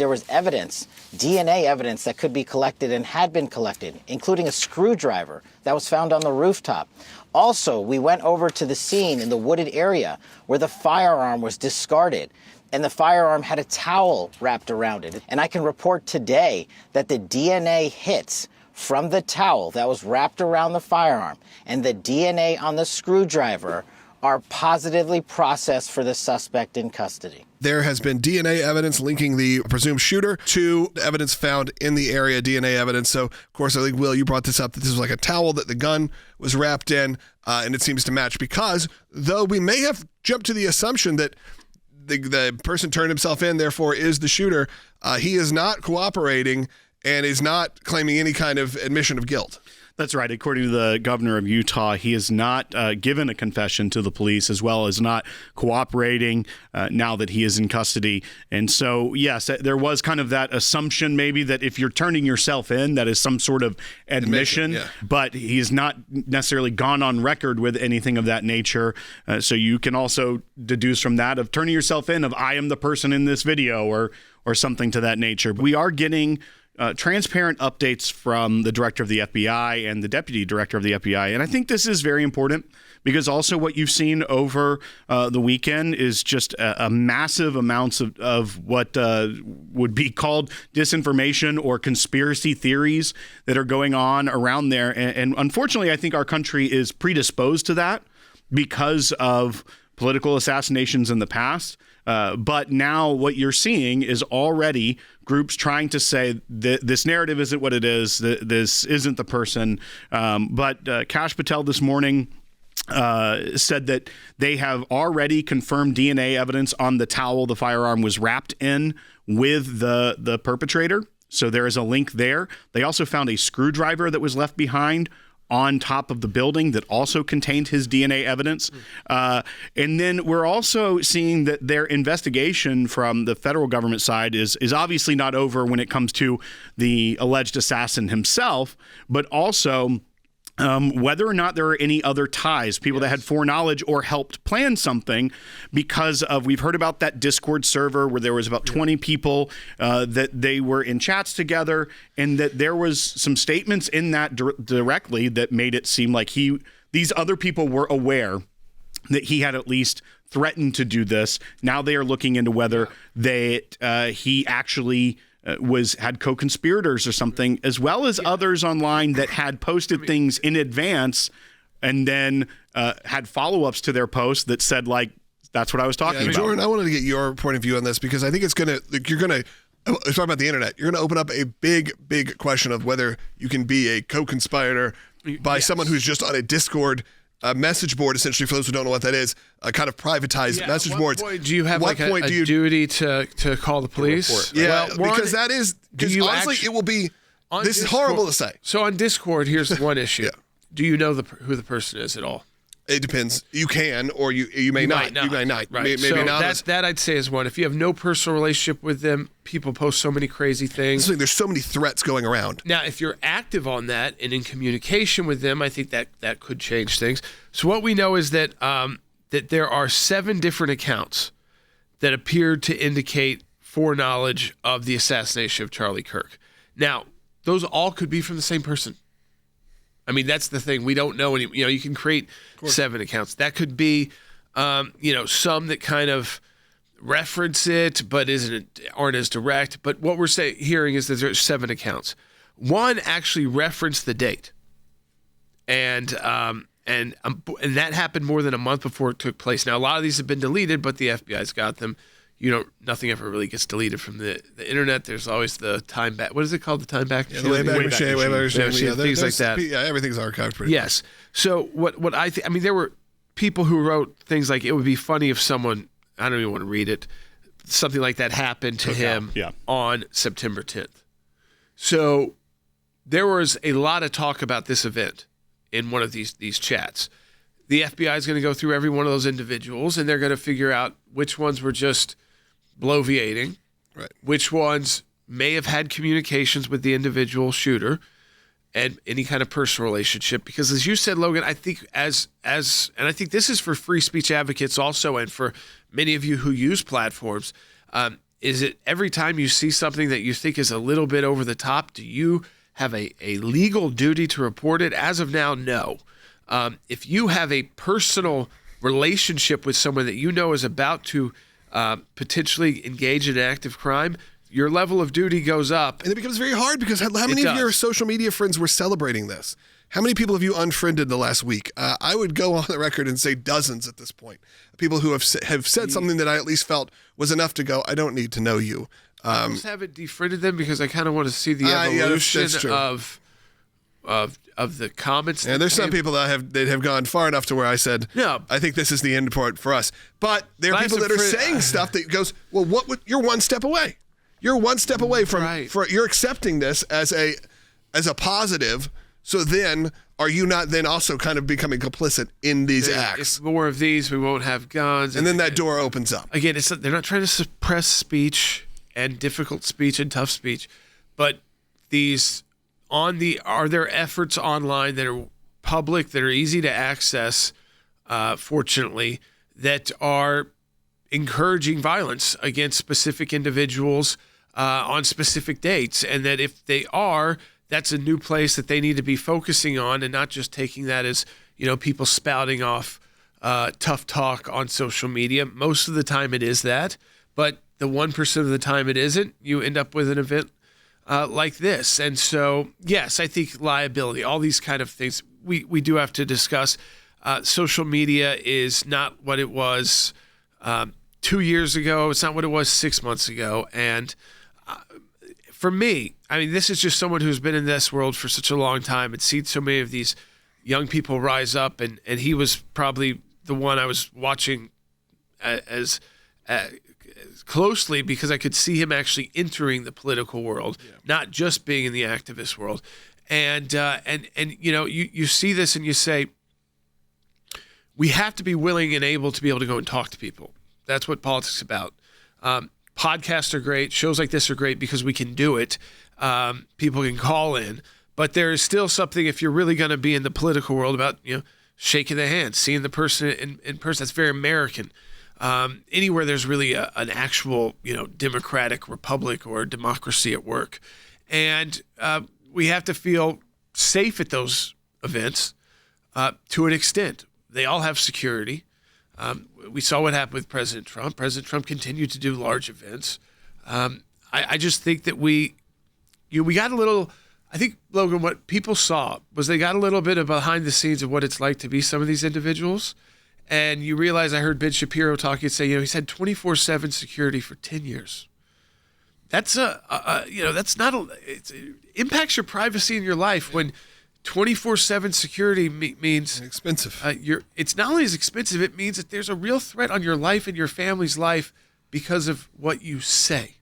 there was evidence, DNA evidence that could be collected and had been collected, including a screwdriver that was found on the rooftop. Also, we went over to the scene in the wooded area where the firearm was discarded, and the firearm had a towel wrapped around it. And I can report today that the DNA hits from the towel that was wrapped around the firearm and the DNA on the screwdriver are positively processed for the suspect in custody. There has been DNA evidence linking the presumed shooter to evidence found in the area, DNA evidence. So, of course, I think, Will, you brought this up, that this was like a towel that the gun was wrapped in, and it seems to match because, though we may have jumped to the assumption that the person turned himself in, therefore is the shooter, he is not cooperating and is not claiming any kind of admission of guilt. That's right. According to the governor of Utah, he has not given a confession to the police, as well as not cooperating now that he is in custody. And so, yes, there was kind of that assumption maybe that if you're turning yourself in, that is some sort of admission, yeah. But he has not necessarily gone on record with anything of that nature. So you can also deduce from that of turning yourself in of I am the person in this video or something to that nature. We are getting transparent updates from the director of the FBI and the deputy director of the FBI. And I think this is very important because also what you've seen over the weekend is just a massive amounts of what would be called disinformation or conspiracy theories that are going on around there. And unfortunately, I think our country is predisposed to that because of political assassinations in the past. But now what you're seeing is already groups trying to say that this narrative isn't what it is, that this isn't the person. But Kash Patel this morning said that they have already confirmed DNA evidence on the towel the firearm was wrapped in with the perpetrator. So there is a link there. They also found a screwdriver that was left behind on top of the building that also contained his DNA evidence. And then we're also seeing that their investigation from the federal government side is obviously not over when it comes to the alleged assassin himself, but also whether or not there are any other ties, people that had foreknowledge or helped plan something because of, we've heard about that Discord server where there was about 20 people that they were in chats together, and that there was some statements in that directly that made it seem like these other people were aware that he had at least threatened to do this. Now they are looking into whether he actually had co-conspirators or something, as well as others online that had posted things in advance and then had follow-ups to their posts that said, like, that's what I was talking about. Jordan, I wanted to get your point of view on this because I think it's talking about the internet, you're going to open up a big, big question of whether you can be a co-conspirator by someone who's just on a Discord message board, essentially, for those who don't know what that is, a kind of privatized message boards. Do you have a duty to call the police? Yeah, because that is, honestly, it will be, this is horrible to say. So on Discord, here's one issue. Do you know who the person is at all? It depends. You can, or you may not. You may not. Right. Maybe so not. That I'd say is one. If you have no personal relationship with them, people post so many crazy things. There's so many threats going around. Now, if you're active on that and in communication with them, I think that could change things. So what we know is that that there are 7 different accounts that appeared to indicate foreknowledge of the assassination of Charlie Kirk. Now, those all could be from the same person. I mean, that's the thing. We don't know any. You can create 7 accounts. That could be, some that kind of reference it, but aren't as direct. But what we're hearing is that there's 7 accounts. One actually referenced the date, and that happened more than a month before it took place. Now, a lot of these have been deleted, but the FBI's got them. Nothing ever really gets deleted from the internet. There's always the time back. What is it called? The time back? Yeah, the way back machine. Things like that. Yeah, everything's archived pretty much. Yes. So what I think, there were people who wrote things like, it would be funny if someone, I don't even want to read it, something like that happened to him on September 10th. So there was a lot of talk about this event in one of these chats. The FBI is going to go through every one of those individuals, and they're going to figure out which ones were just bloviating, right, which ones may have had communications with the individual shooter and any kind of personal relationship. Because as you said, Logan, I think and I think this is for free speech advocates also, and for many of you who use platforms, Is it every time you see something that you think is a little bit over the top, do you have a legal duty to report it? As of now, no. If you have a personal relationship with someone that you know is about to potentially engage in an act of crime, your level of duty goes up. And it becomes very hard because how many of your social media friends were celebrating this? How many people have you unfriended the last week? I would go on the record and say dozens at this point. People who have said something that I at least felt was enough to go, I don't need to know you. I almost haven't defriended them because I kind of want to see the evolution of the comments. And there's some people that have gone far enough to where I said, no, I think this is the end point for us. But there are people that are saying stuff that goes, well, you're one step away. You're one step away from you're accepting this as a positive. So then, are you not then also kind of becoming complicit in these acts? If more of these, we won't have guns. And then that door opens up. Again, they're not trying to suppress speech and difficult speech and tough speech, but are there efforts online that are public, that are easy to access, fortunately, that are encouraging violence against specific individuals on specific dates, and that if they are, that's a new place that they need to be focusing on and not just taking that as, people spouting off tough talk on social media. Most of the time it is that, but the 1% of the time it isn't. You end up with an event like this. And so, yes, I think liability, all these kind of things we do have to discuss. Social media is not what it was 2 years ago. It's not what it was 6 months ago. And for me, I mean, this is just someone who's been in this world for such a long time and seen so many of these young people rise up. And he was probably the one I was watching as closely because I could see him actually entering the political world, not just being in the activist world. And you see this and you say, we have to be willing and able to be able to go and talk to people. That's what politics is about. Podcasts are great. Shows like this are great because we can do it. People can call in. But there is still something, if you're really going to be in the political world, about shaking the hand, seeing the person in person. That's very American. Anywhere there's really an actual democratic republic or democracy at work. And we have to feel safe at those events to an extent. They all have security. We saw what happened with President Trump. President Trump continued to do large events. I just think that we got a little, I think, Logan, what people saw was they got a little bit of behind the scenes of what it's like to be some of these individuals. And you realize, I heard Ben Shapiro talking and say, he's had 24/7 security for 10 years. That's it impacts your privacy in your life when 24/7 security means expensive. It's not only as expensive, it means that there's a real threat on your life and your family's life because of what you say.